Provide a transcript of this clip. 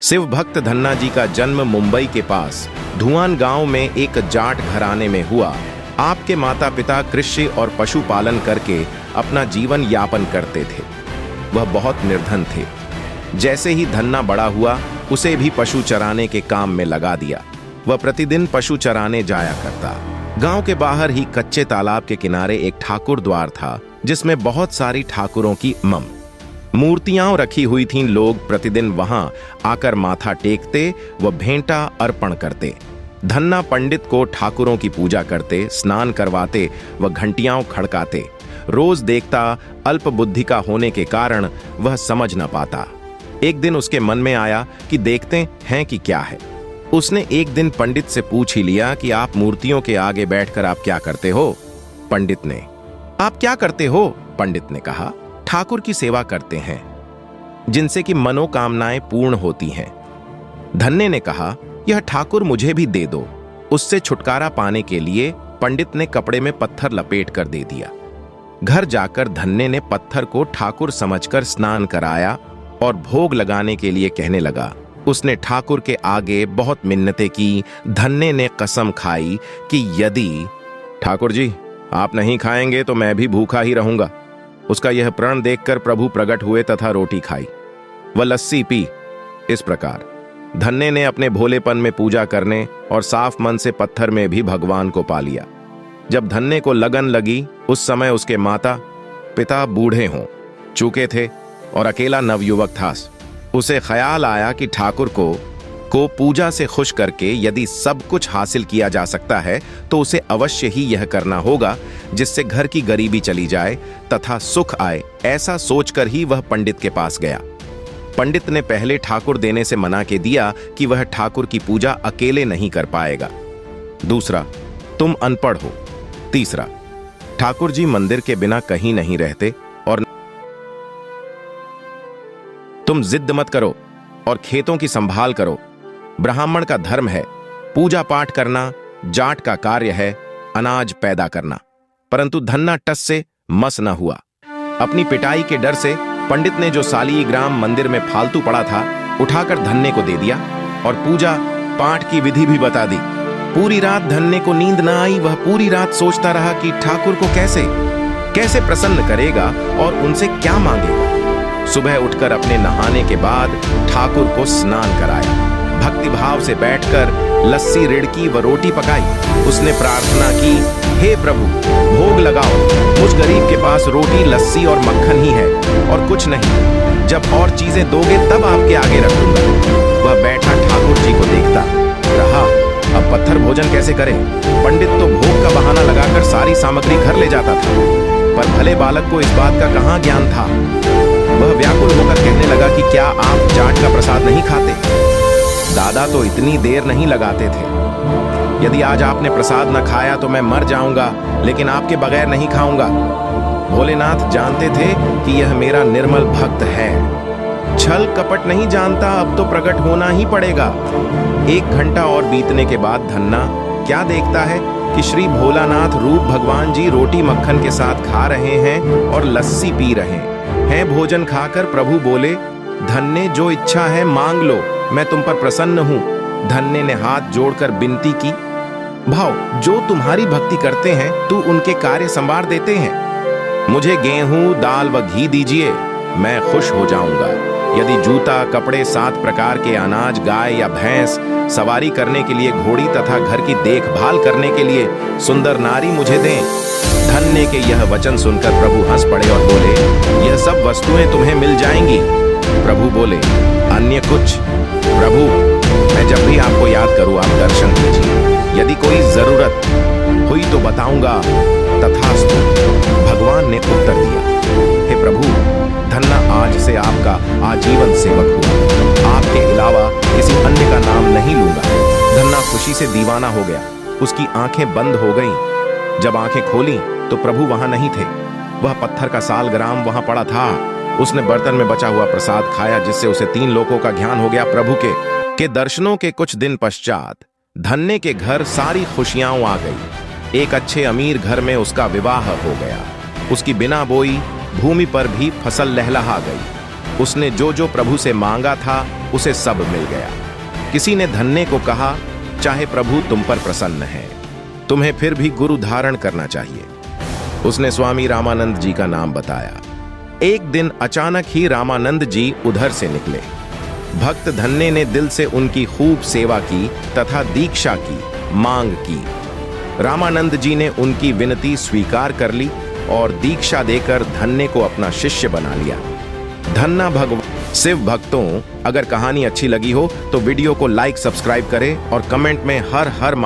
शिव भक्त धन्ना जी का जन्म मुंबई के पास धुआन गांव में एक जाट घराने में हुआ। आपके माता पिता कृषि और पशुपालन करके अपना जीवन यापन करते थे। वह बहुत निर्धन थे। जैसे ही धन्ना बड़ा हुआ, उसे भी पशु चराने के काम में लगा दिया। वह प्रतिदिन पशु चराने जाया करता। गांव के बाहर ही कच्चे तालाब के किनारे एक ठाकुर द्वार था, जिसमें बहुत सारी ठाकुरों की मूर्तियां रखी हुई थीं। लोग प्रतिदिन वहां आकर माथा टेकते व भेंटा अर्पण करते। धन्ना पंडित को ठाकुरों की पूजा करते, स्नान करवाते व घंटियां खड़काते। रोज देखता, अल्प बुद्धि का होने के कारण वह समझ न पाता। एक दिन उसके मन में आया कि देखते हैं कि क्या है। उसने एक दिन पंडित से पूछ ही लिया कि आप मूर्तियों के आगे बैठकर आप क्या करते हो? पंडित ने, आप क्या करते हो? पंडित ने कहा, ठाकुर की सेवा करते हैं, जिनसे कि मनोकामनाएं पूर्ण होती हैं। धन्ने ने कहा, यह ठाकुर मुझे भी दे दो। उससे छुटकारा पाने के लिए पंडित ने कपड़े में पत्थर लपेट कर दे दिया। घर जाकर धन्ने ने पत्थर को ठाकुर समझकर स्नान कराया और भोग लगाने के लिए कहने लगा। उसने ठाकुर के आगे बहुत मिन्नतें की। धन्ने ने कसम खाई कि यदि ठाकुर जी आप नहीं खाएंगे तो मैं भी भूखा ही रहूंगा। उसका यह प्रण देखकर प्रभु प्रकट हुए तथा रोटी खाई व लस्सी पी। इस प्रकार धन्ने ने अपने भोलेपन में पूजा करने और साफ मन से पत्थर में भी भगवान को पा लिया। जब धन्ने को लगन लगी, उस समय उसके माता पिता बूढ़े हो चुके थे और अकेला नवयुवक था। उसे ख्याल आया कि ठाकुर को पूजा से खुश करके यदि सब कुछ हासिल किया जा सकता है तो उसे अवश्य ही यह करना होगा, जिससे घर की गरीबी चली जाए तथा सुख आए। ऐसा सोचकर ही वह पंडित के पास गया। पंडित ने पहले ठाकुर देने से मना के दिया कि वह ठाकुर की पूजा अकेले नहीं कर पाएगा। दूसरा, तुम अनपढ़ हो। तीसरा, ठाकुर जी मंदिर के बिना कहीं नहीं रहते। और तुम जिद मत करो और खेतों की संभाल करो। ब्राह्मण का धर्म है पूजा पाठ करना, जाट का कार्य है अनाज पैदा करना। परंतु धन्ना टस से मस न हुआ। अपनी पिटाई के डर से पंडित ने जो सालीग्राम मंदिर में फालतू पड़ा था उठाकर धन्ने को दे दिया और पूजा पाठ की विधि भी बता दी। पूरी रात धन्ने को नींद न आई। वह पूरी रात सोचता रहा कि ठाकुर को कैसे प्रसन्न करेगा और उनसे क्या मांगेगा। सुबह उठकर अपने नहाने के बाद ठाकुर को स्नान कराया। भक्ति भाव से बैठकर लस्सी, रिड़की व रोटी पकाई। उसने प्रार्थना की, हे प्रभु भोग लगाओ। मुझ गरीब के पास रोटी, लस्सी और मक्खन ही है और कुछ नहीं। जब और चीजें दोगे तब आपके आगे रख दूंगा। वह बैठा ठाकुर जी को देखता रहा। अब पत्थर भोजन कैसे करे? पंडित तो भोग का बहाना लगाकर सारी सामग्री घर ले जाता था, पर भले बालक को इस बात का कहाँ ज्ञान था। वह व्याकुल होकर कहने लगा कि क्या आप जाट का प्रसाद नहीं खाते? दादा तो इतनी देर नहीं लगाते थे। यदि आज आपने प्रसाद न खाया तो मैं मर जाऊंगा, लेकिन आपके बगैर नहीं खाऊंगा। भोलेनाथ जानते थे कि यह मेरा निर्मल भक्त है। छल कपट नहीं जानता, अब तो प्रकट होना ही पड़ेगा। 1 घंटा और बीतने के बाद धन्ना क्या देखता है कि श्री भोलानाथ रूप भगवान जी रोटी मक्खन के साथ खा रहे हैं और लस्सी पी रहे हैं। भोजन खाकर प्रभु बोले, धन्ने जो इच्छा है मांग लो, मैं तुम पर प्रसन्न हूं। धन्ने ने हाथ जोड़कर विनती की, भाव जो तुम्हारी भक्ति करते हैं तू उनके कार्य संवार देते हैं। मुझे गेहूं, दाल व घी दीजिए, मैं खुश हो जाऊंगा। यदि जूता, कपड़े, 7 प्रकार के अनाज, गाय या भैंस, सवारी करने के लिए घोड़ी तथा घर की देखभाल करने के लिए सुंदर नारी मुझे दें। धन्ने के यह वचन सुनकर प्रभु हंस पड़े और बोले, यह सब वस्तुएं तुम्हें मिल जाएंगी। प्रभु बोले, अन्य कुछ? प्रभु, मैं जब भी आपको याद करूं आप दर्शन कीजिए। यदि कोई जरूरत हुई तो बताऊंगा। तथास्तु, भगवान ने उत्तर दिया। हे प्रभु, धन्ना आज से आपका आजीवन सेवक हुआ। आपके अलावा किसी अन्य का नाम नहीं लूंगा। धन्ना खुशी से दीवाना हो गया। उसकी आंखें बंद हो गईं। जब आंखें खोली तो प्रभु वहां नहीं थे। वह पत्थर का सालग्राम वहां पड़ा था। उसने बर्तन में बचा हुआ प्रसाद खाया, जिससे उसे 3 लोकों का ज्ञान हो गया। प्रभु के दर्शनों के कुछ दिन पश्चात धन्ने के घर सारी खुशियां आ गई। एक अच्छे अमीर घर में उसका विवाह हो गया। उसकी बिना बोई भूमि पर भी फसल लहलहा गई। उसने जो जो प्रभु से मांगा था उसे सब मिल गया। किसी ने धन्य को कहा, चाहे प्रभु तुम पर प्रसन्न है, तुम्हें फिर भी गुरु धारण करना चाहिए। उसने स्वामी रामानंद जी का नाम बताया। एक दिन अचानक ही रामानंद जी उधर से निकले। भक्त धन्य ने दिल से उनकी खूब सेवा की तथा दीक्षा की मांग की। रामानंद जी ने उनकी विनती स्वीकार कर ली और दीक्षा देकर धन्य को अपना शिष्य बना लिया। धन्ना भगवान। शिव भक्तों, अगर कहानी अच्छी लगी हो तो वीडियो को लाइक सब्सक्राइब करें और कमेंट में हर हर